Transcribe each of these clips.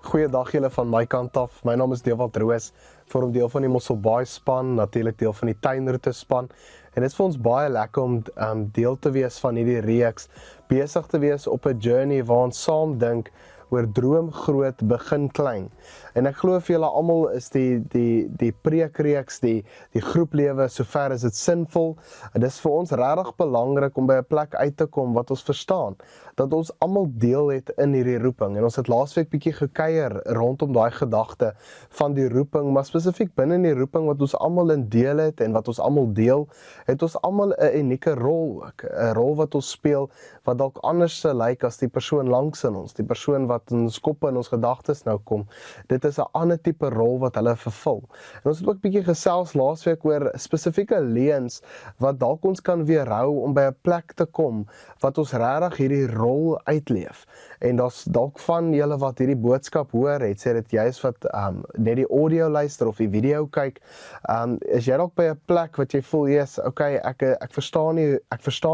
Goeiedag julle van my kant af. My naam is Dewald Roos, vorm deel van die Mosselbaai span, natuurlik deel van die tuinroete span. En dit is vir ons baie lekker om deel te wees van hierdie reeks, besig te wees op 'n journey waar ons saam dink oor droom groot, begin klein. En ek glo vir julle almal is die preekreeks, die groeplewe, sover is dit sinvol. En dis vir ons regtig belangrik om by 'n plek uit te kom wat ons verstaan, dat ons almal deel het in hierdie roeping. En ons het laasweek bietjie gekuier rondom daai gedagte van die roeping, maar spesifiek binne die roeping wat ons almal in deel het en wat ons almal deel, het ons almal 'n unieke rol ook, 'n rol wat ons speel wat dalk anders sou lyk as die persoon langs in ons, die persoon wat in ons koppe en ons gedagtes nou kom. Dit is 'n ander tipe rol wat hulle vervul. En ons het ook bietjie gesels laasweek oor spesifieke leuns wat dalk ons kan weerhou om by 'n plek te kom wat ons regtig hierdie rol uitleef. En daar's dalk van julle wat hierdie boodskap hoor, het sê dit juist wat net die audio luister of die video kyk, is jy dalk by 'n plek wat jy voel, yes, okay, ek verstaan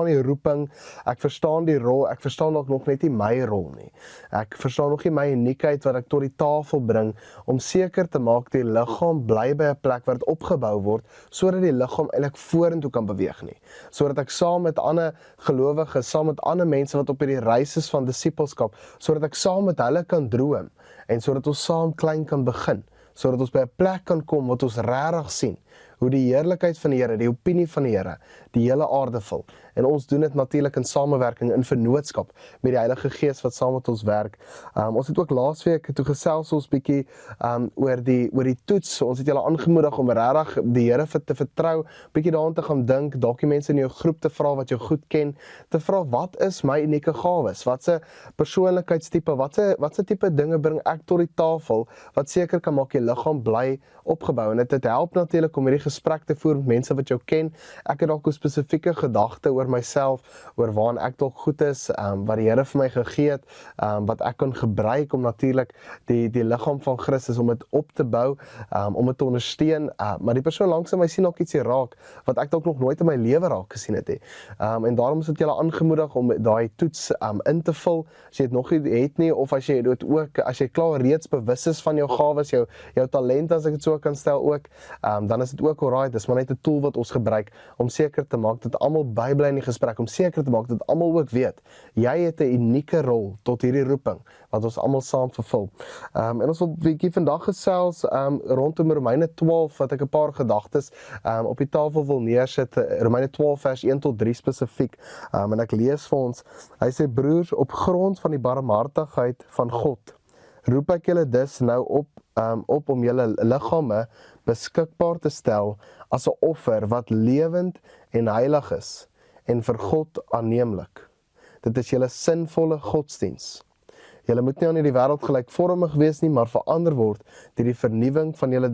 die roeping, ek verstaan die rol, ek verstaan dalk nog net nie my rol nie. Ek verstaan nog nie my uniekheid wat ek tot die tafel bring om seker te maak die liggaam bly by 'n plek waar dit opgebou word sodat die liggaam eintlik vorentoe kan beweeg nie. Sodat ek saam met ander gelowiges, saam met ander mense wat op hierdie reis is van disippelskap, sodat ek saam met hulle kan droom en sodat ons saam klein kan begin, sodat ons by 'n plek kan kom wat ons regtig sien hoe die heerlikheid van die Here, die opinie van die Here, die hele aarde vul. En ons doen dit natuurlik in samewerking, in vennootskap met die Heilige Gees wat saam met ons werk. Ons het ook laasweek toe gesels ons bietjie oor die toets. Ons het julle aangemoedig om regtig die Here te vertrou, bietjie daaraan te gaan dink, dalk die mense in jou groep te vra wat jou goed ken, te vra wat is my unieke gawes? Watse persoonlikheidstipe, watse tipe dinge bring ek tot die tafel wat seker kan maak die liggaam bly opgebou. En dit help natuurlik om hierdie gesprek te voer met mense wat jou ken. Ek het dalk 'n spesifieke gedagte oor myself, oor waar ek dalk goed is, wat die Here vir my gegee het, wat ek kan gebruik om natuurlik die liggaam van Christus om dit op te bou, om dit te ondersteun, maar die persoon langs my sien ook ietsie raak wat ek dalk nog nooit in my lewe raak gesien het. En daarom is dit julle aangemoedig om daai toets in te vul, as jy dit nog nie het nie, of as jy dit ook, as jy klaar reeds bewus is van jou gawes, jou talent, as ek dit so kan stel ook, dan is dit ook alright, dis maar net 'n tool wat ons gebruik om seker te maak dat almal bybly in die gesprek, om seker te maak dat almal ook weet, jy het 'n unieke rol tot hierdie roeping, wat ons almal saam vervul. En ons wil 'n bietjie vandag gesels rondom Romeine 12, wat ek 'n paar gedagtes op die tafel wil neersit, Romeine 12 vers 1 tot 3 spesifiek, en ek lees vir ons, hy sê, broers, op grond van die barmhartigheid van God, roep ek julle dus nou op om julle liggame beskikbaar te stel as 'n offer wat lewend en heilig is en vir God aanneemlik. Dit is julle sinvolle godsdiens. Julle moet nie aan hierdie wêreld gelykvormig wees nie, maar verander word deur die vernuwing van julle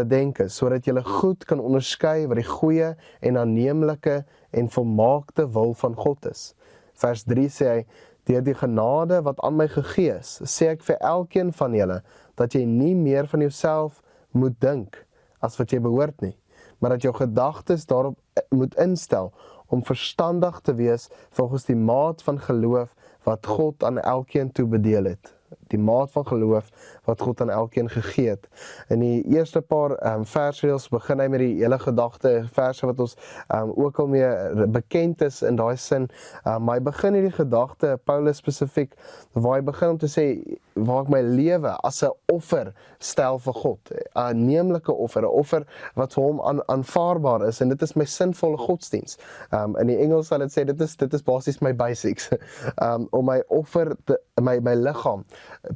denke, sodat julle goed kan onderskei wat die goeie en aanneemlike en volmaakte wil van God is. Vers 3 sê hy, deur die genade wat aan my gegee is, sê ek vir elkeen van julle, dat jy nie meer van jouself moet dink as wat jy behoort nie, maar dat jou gedagtes daarop moet instel om verstandig te wees volgens die maat van geloof wat God aan elkeen toebedeel het. Die maat van geloof wat God aan elkeen gegee het. In die eerste paar versreëls begin hy met die hele gedagte, verse wat ons ook al mee bekend is in daai sin, maar hy begin hierdie gedagte, Paulus spesifiek, waar hy begin om te sê, waar ek my lewe as 'n offer stel vir God, 'n aanneemlike offer, 'n offer wat vir hom aanvaarbaar is, en dit is my sinvolle godsdiens. In die Engels sal dit sê, dit is basies my basics, om my offer, my liggaam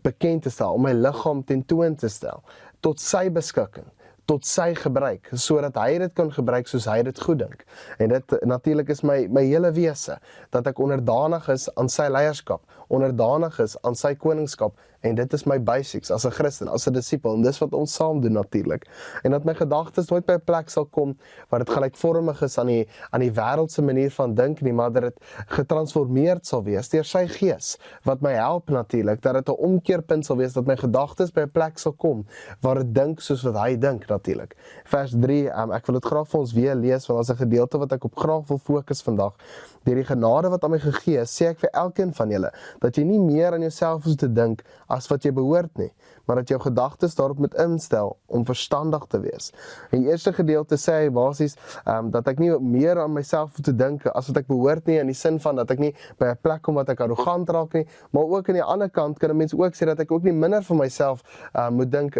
bekend te stel, om my liggaam tentoon te stel, tot sy beskikking, tot sy gebruik, sodat hy dit kan gebruik soos hy dit goed dink. En dit natuurlik is my hele wese, dat ek onderdanig is aan sy leierskap, onderdanig is aan sy koningskap, en dit is my basics as 'n Christen, as 'n disipel, en dis wat ons saam doen natuurlik. En dat my gedagtes nooit by 'n plek sal kom waar dit gelykvormig is aan die wêreldse manier van dink nie, maar dat dit getransformeerd sal wees deur sy gees, wat my help natuurlik, dat dit 'n omkeerpunt sal wees, dat my gedagtes by 'n plek sal kom waar dit dink soos wat hy dink natuurlik. Vers 3, ek wil dit graag vir ons weer lees, want as 'n gedeelte wat ek op graag wil fokus vandag. Deur die genade wat aan my gegee is, sê ek vir elkeen van julle, dat jy nie meer aan jouself hoef te dink as wat jy behoort nie, maar dat jou gedagtes daarop moet instel om verstandig te wees. In die eerste gedeelte sê hy basies dat ek nie meer aan myself hoef te dink as wat ek behoort nie, in die sin van dat ek nie by 'n plek kom wat ek arrogant raak nie, maar ook aan die ander kant kan 'n mens ook sê dat ek ook nie minder van myself moet dink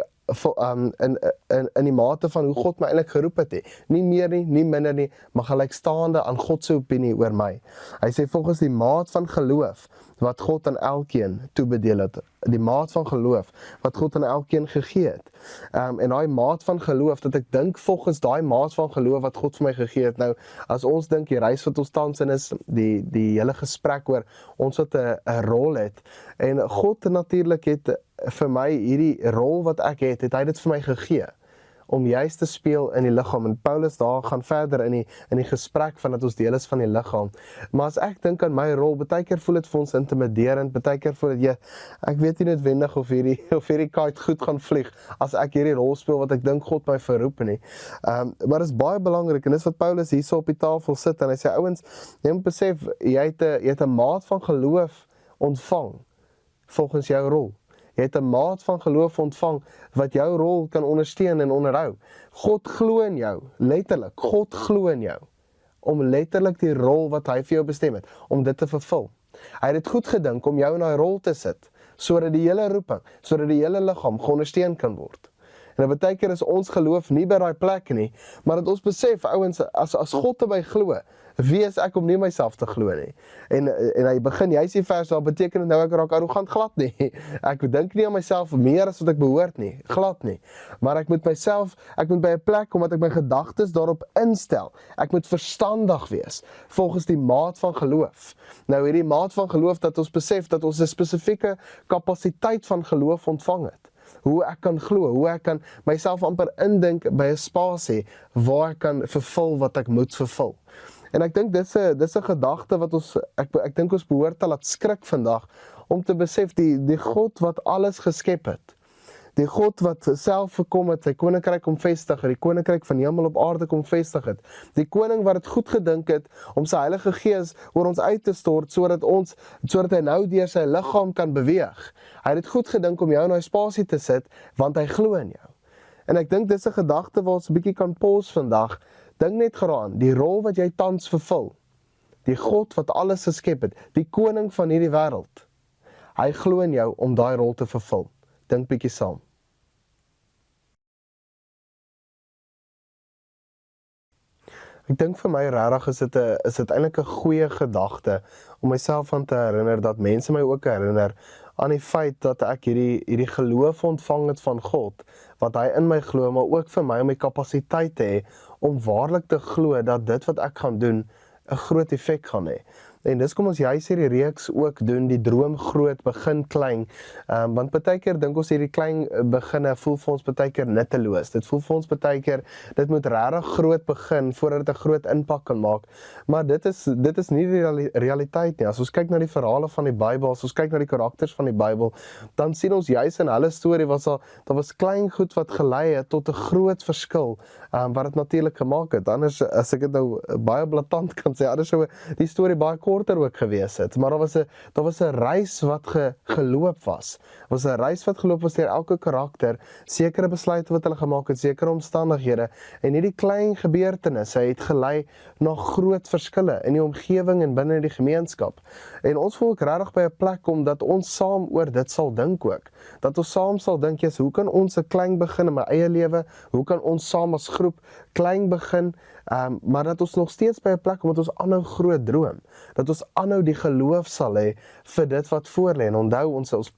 in die mate van hoe God my eintlik geroep het. Nie meer nie, nie minder nie, maar gelykstaande aan God se opinie oor my. Hy sê volgens die maat van geloof wat God aan elkeen toebedeel het. Die maat van geloof wat God aan elkeen gegee het. En daai maat van geloof, dat ek dink volgens daai maat van geloof wat God vir my gegee het. Nou, as ons dink die reis wat ons tans in is, die hele gesprek oor ons wat 'n rol het, en God natuurlik het vir my hierdie rol wat ek het hy dit vir my gegee om juist te speel in die liggaam. En Paulus daar gaan verder in die gesprek van dat ons deel is van die liggaam. Maar as ek dink aan my rol, baie keer voel dit vir ons intimiderend, baie keer voel dit ek weet nie noodwendig of hierdie kite goed gaan vlieg as ek hierdie rol speel wat ek dink God my verroep nie. Maar dit is baie belangrik en dis wat Paulus hierso op die tafel sit en hy sê ouens, jy moet besef jy het 'n maat van geloof ontvang volgens jou rol. Jy het 'n maat van geloof ontvang wat jou rol kan ondersteun en onderhou. God glo in jou, letterlik. God glo in jou om letterlik die rol wat hy vir jou bestem het, om dit te vervul. Hy het dit goed gedink om jou in daai rol te sit, sodat die hele roeping, sodat die hele liggaam geondersteun kan word. En dit baie keer is ons geloof nie by daai plek nie, maar dat ons besef, ouens, as God te by glo, wie is ek om nie myself te glo nie? En hy begin juist die vers, daar beteken dit nou ek raak arrogant, glad nie. Ek dink nie aan myself meer as wat ek behoort nie, glad nie. Maar ek moet by 'n plek kom wat ek my gedagtes daarop instel. Ek moet verstandig wees, volgens die maat van geloof. Nou hierdie maat van geloof, dat ons besef dat ons 'n spesifieke kapasiteit van geloof ontvang het. Hoe ek kan glo, hoe ek kan myself amper indink by 'n spasie waar ek kan vervul wat ek moet vervul. En ek dink dis 'n gedagte wat ek dink ons behoort te laat skrik vandag, om te besef die God wat alles geskep het, die God wat self gekom het, sy koninkryk kom vestig het, die koninkryk van hemel op aarde kom vestig het, die koning wat het goed gedink het, om sy Heilige Gees oor ons uit te stort, sodat hy nou deur sy liggaam kan beweeg. Hy het dit goed gedink om jou in daai spasie te sit, want hy glo in jou. En ek dink dis 'n gedagte waar ons 'n bietjie kan pause vandag. Dink net geraan, die rol wat jy tans vervul, die God wat alles geskep het, die koning van hierdie wêreld, hy glo in jou om daai rol te vervul. Dink bietjie saam. Ek dink vir my regtig is dit eintlik 'n goeie gedagte om myself aan te herinner, dat mense my ook herinner aan die feit dat ek hierdie geloof ontvang het van God, wat hy in my glo, maar ook vir my om die kapasiteit te hê om waarlik te glo dat dit wat ek gaan doen 'n groot effek gaan hê. En dis kom ons juist hierdie reeks ook doen, die droom groot, begin klein, want baie keer dink ons hierdie klein beginne voel vir ons baie keer nutteloos. Dit voel vir ons baie keer, dit moet regtig groot begin voordat dit 'n groot impak kan maak. Maar dit is nie die realiteit nie. As ons kyk na die verhale van die Bybel, as ons kyk na die karakters van die Bybel, dan sien ons juist in hulle storie daar was klein goed wat gelei het tot 'n groot verskil, wat dit natuurlik gemaak het. Anders, as ek dit nou baie blaatant kan sê, anders sou die storie baie korter ook gewees het, maar daar was 'n reis wat geloop was. Daar was 'n reis wat geloop was deur elke karakter, sekere besluite wat hulle gemaak het, sekere omstandighede, en hierdie klein gebeurtenisse het gelei na groot verskille in die omgewing en binne die gemeenskap. En ons wil ook regtig by 'n plek kom dat ons saam oor dit sal dink ook. Dat ons saam sal dink, hoe kan ons 'n klein begin in my eie lewe? Hoe kan ons saam as groep klein begin? Maar dat ons nog steeds by 'n plek kom, dat ons aanhou groot droom, dat ons aanhou die geloof sal hê vir dit wat voor lê. En onthou, ons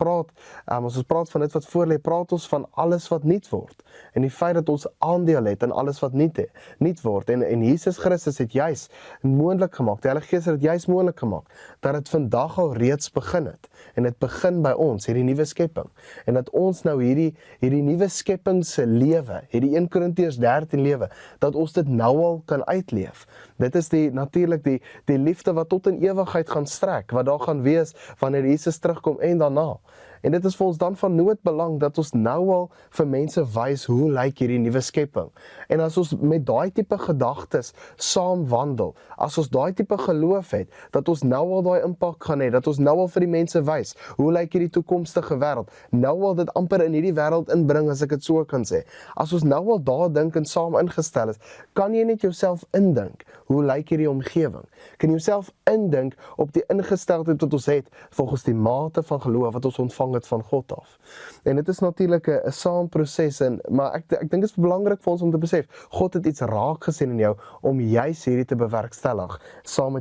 praat van dit wat voor lê, praat ons van alles wat nuut word, en die feit dat ons aandeel het in alles wat nuut word, en Jesus Christus het juis moontlik gemaak, die Heilige Gees het dit juis moontlik gemaak, dat dit vandag al reeds begin het, en dit begin by ons, hierdie nuwe skepping, en dat ons nou hierdie nuwe skepping se lewe, hierdie 1 Korintiërs 13 lewe, dat ons dit nou al kan uitleef. Dit is natuurlik die liefde wat tot in ewigheid gaan strek, wat daar gaan wees wanneer Jesus terugkom en daarna. En dit is vir ons dan van noodbelang dat ons nou al vir mense wys hoe lyk hierdie nuwe skepping. En as ons met daai tipe gedagtes saam wandel, as ons daai tipe geloof het, dat ons nou al daai impak gaan hê, dat ons nou al vir die mense wys, hoe lyk hierdie toekomstige wêreld, nou al dit amper in hierdie wêreld inbring, as ek dit so kan sê. As ons nou al daar dink en saam ingestel is, kan jy net jouself indink, hoe lyk hierdie omgewing? Kan jy jouself indink op die ingesteldheid wat ons het, volgens die mate van geloof wat ons ontvang het van God af. En dit is natuurlik 'n saamproses, maar ek dink dit is belangrik vir ons om te besef, God het iets raak gesien in jou, om juis hierdie te bewerkstellig, saam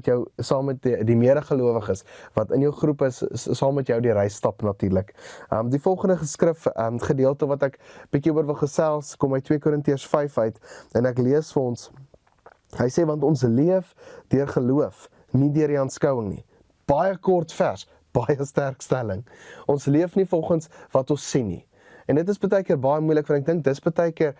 met die medegelowiges, wat in jou groep is, saam met jou die reis stap natuurlik. Die volgende geskrif, gedeelte wat ek bietjie oor wil gesels, kom uit 2 Korintiërs 5 uit, en ek lees vir ons. Hy sê, want ons leef deur geloof, nie deur die aanskouing nie. Baie kort vers, baie sterk stelling. Ons leef nie volgens wat ons sien nie. En dit is baie keer baie moeilik, want ek dink dis baie keer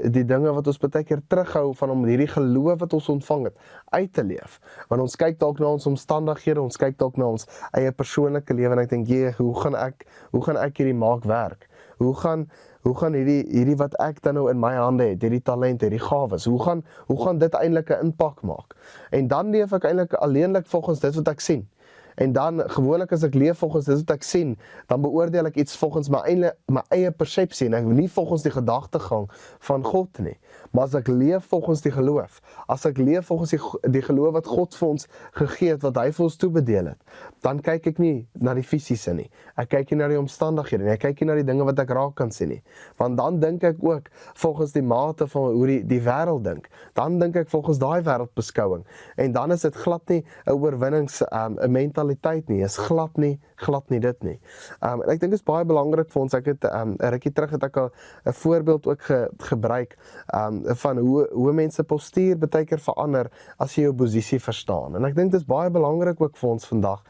die dinge wat ons baie keer terughou van om hierdie geloof wat ons ontvang het, uit te leef. Want ons kyk dalk na ons omstandighede, ons kyk dalk na ons eie persoonlike lewe, en ek dink, hoe gaan ek hierdie maak werk? Hoe gaan hierdie wat ek dan nou in my hande het, hierdie talent, hierdie gawes, hoe gaan dit eintlik 'n impak maak? En dan leef ek eintlik alleenlik volgens dit wat ek sien. En dan, gewoonlik as ek leef volgens dit wat ek sien, dan beoordeel ek iets volgens my eie persepsie, en ek nie volgens die gedagtegang van God nie. Maar as ek leef volgens die geloof, as ek leef volgens die geloof wat God vir ons gegee het, wat hy vir ons toebedeel het, dan kyk ek nie na die fisiese nie. Ek kyk nie na die omstandighede nie, ek kyk nie na die dinge wat ek raak kan sien nie. Want dan dink ek ook volgens die mate van hoe die wêreld dink. Dan dink ek volgens daai wêreldbeskouing. En dan is dit glad nie 'n oorwinnings, 'n mentaliteit nie, is glad nie dit nie. En ek dink dit is baie belangrik vir ons. Ek het 'n rukkie terug het ek al 'n voorbeeld ook gebruik van hoe mense postuur baie keer verander as jy jou posisie verstaan. En ek dink dit is baie belangrik ook vir ons vandag.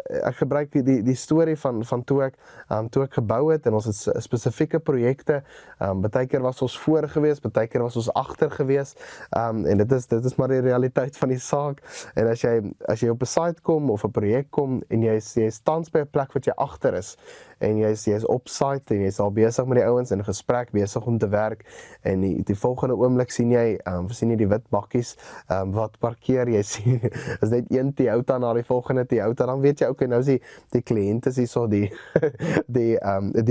Ek gebruik die storie van toe ek gebou het, en ons het spesifieke projekte, baie keer was ons voor gewees, baie keer was ons agter gewees, en dit is maar die realiteit van die saak. En as jy op 'n site kom of 'n projek kom, en jy is tans by 'n plek wat jy agter is, en jy is op site, en jy is al besig met die ouens in gesprek, besig om te werk, en die volgende oomblik sien jy die wit bakkies wat parkeer, jy sien, is net een Toyota na die volgende Toyota, dan weet jy, okay, nou is die kliënte is hierso, die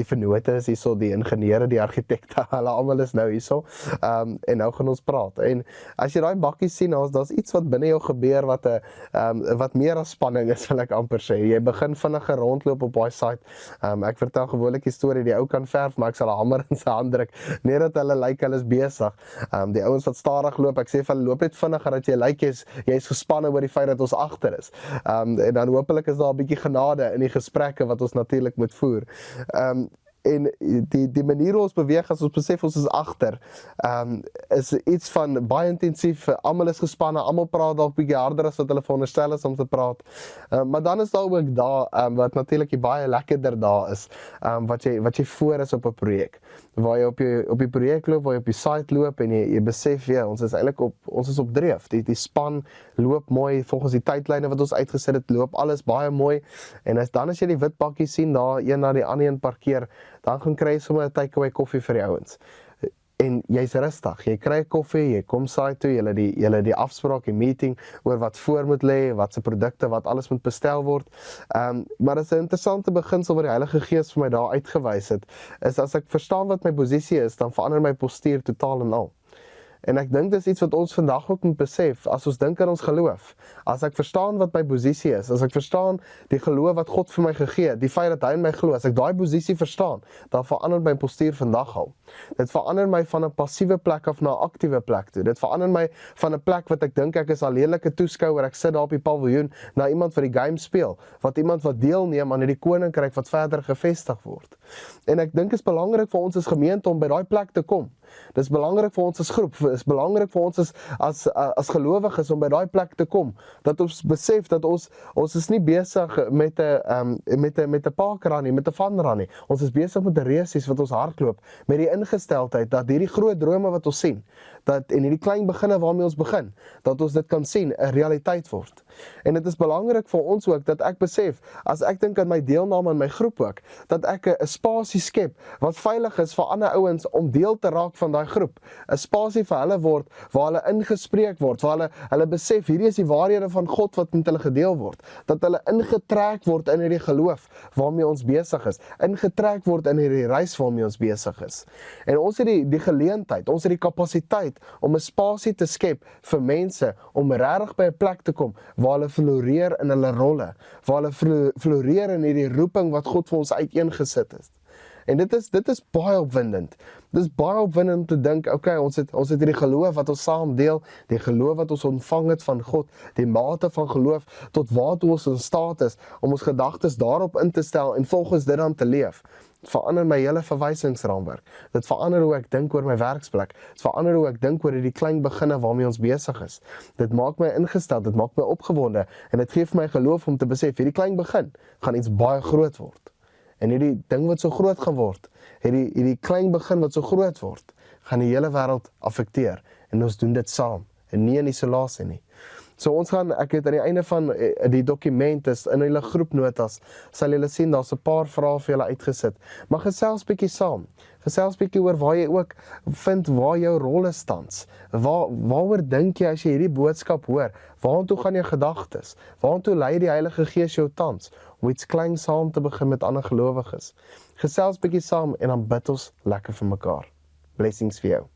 vennote is hierso, die ingenieure, die argitekte, hulle almal is nou hierso, en nou gaan ons praat. En as jy daai bakkies sien, daar's iets wat binne jou gebeur, wat meer as spanning is, wil ek amper sê. Jy begin vinniger rondloop op daai site. Ek vertel gewoonlik die storie, die ou kan verf, maar ek sal 'n hamer in sy hand druk, net dat hulle lyk hulle is besig. Die ouens wat stadig loop, ek sê van loop net vinniger, dat jy lyk jy is gespanne oor die feit dat ons agter is. En dan hopelik is daar 'n bietjie genade in die gesprekke wat ons natuurlik moet voer. En die manier hoe ons beweeg, as ons besef ons is agter, is iets van baie intensief, almal is gespanne, almal praat dalk bietjie harder as wat hulle veronderstel is om te praat. Maar dan is daar ook wat natuurlik baie lekkerder daar is, wat jy voor is op 'n projek. Waar jy op die projek loop, waar jy op die site loop, en jy besef, ons is eintlik ons is op dreef. Die span loop mooi, volgens die tydlyne wat ons uitgesit het, loop alles baie mooi. En dan as jy die wit bakkie sien, daar een na die ander een parkeer, dan gaan kry jy sommer 'n takeaway koffie vir die ouens. En jy's rustig, jy kry koffie, jy kom site toe, julle die afspraak, die meeting oor wat voor moet lê, wat se produkte, wat alles moet bestel word. Maar dit is 'n interessante beginsel wat die Heilige Gees vir my daar uitgewys het, is as ek verstaan wat my posisie is, dan verander my postuur totaal en al. En ek dink dis iets wat ons vandag ook moet besef, as ons dink aan ons geloof. As ek verstaan wat my posisie is, as ek verstaan die geloof wat God vir my gegee het, die feit dat hy in my glo, as ek daai posisie verstaan, dan verander my postuur vandag al. Dit verander my van 'n passiewe plek af na 'n aktiewe plek toe. Dit verander my van 'n plek wat ek dink ek is alleenlike toeskouer, ek sit daar op die paviljoen, na iemand wat die game speel, wat iemand wat deelneem aan hierdie koninkryk wat verder gevestig word. En ek dink dit is belangrik vir ons as gemeente om by daai plek te kom. Dit is belangrik vir ons as groep, dit is belangrik vir ons as gelowiges om by daai plek te kom, dat ons besef dat ons is nie besig met 'n parkrun nie, met 'n funrun nie. Ons is besig met 'n race wat ons hardloop, met die ingesteldheid dat hierdie groot drome wat ons sien, dat en hierdie klein beginne waarmee ons begin, dat ons dit kan sien, 'n realiteit word. En dit is belangrik vir ons ook, dat ek besef, as ek dink aan my deelname in my groep ook, dat ek 'n spasie skep, wat veilig is vir ander ouens om deel te raak van daai groep. 'n Spasie vir hulle word, waar hulle ingespreek word, waar hulle besef, hierdie is die waarhede van God wat met hulle gedeel word, dat hulle ingetrek word in hierdie geloof waarmee ons besig is, ingetrek word in hierdie reis waarmee ons besig is. En ons het die geleentheid, ons het die kapasiteit om 'n spasie te skep vir mense om regtig by 'n plek te kom waar hulle floreer in hulle rolle, waar hulle floreer in hierdie roeping wat God vir ons uiteengesit het. En dit is baie opwindend. Dit is baie opwindend om te dink, okay, ons het hierdie geloof wat ons saam deel, die geloof wat ons ontvang het van God, die mate van geloof tot waartoe ons in staat is om ons gedagtes daarop in te stel en volgens dit dan te leef. Dit verander my hele verwysingsraamwerk. Dit verander hoe ek dink oor my werksplek. Dit verander hoe ek dink oor hierdie klein beginne waarmee ons besig is. Dit maak my ingestel, dit maak my opgewonde en dit gee vir my geloof om te besef, hierdie klein begin gaan iets baie groot word. En hierdie ding wat so groot gaan word, hierdie klein begin wat so groot word, gaan die hele wêreld affekteer. En ons doen dit saam, en nie in isolasie nie. So ons gaan, ek het aan die einde van die dokument is, in hulle groepnotas, sal julle sien, daar's 'n paar vrae vir julle uitgesit. Maar gesels bietjie saam. Gesels bietjie oor waar jy ook vind waar jou rol is tans. Waaroor dink jy as jy hierdie boodskap hoor? Waartoe gaan jou gedagtes? Waartoe lei die Heilige Gees jou tans? Om iets klein saam te begin met ander gelowiges. Gesels bietjie saam en dan bid ons lekker vir mekaar. Blessings vir jou.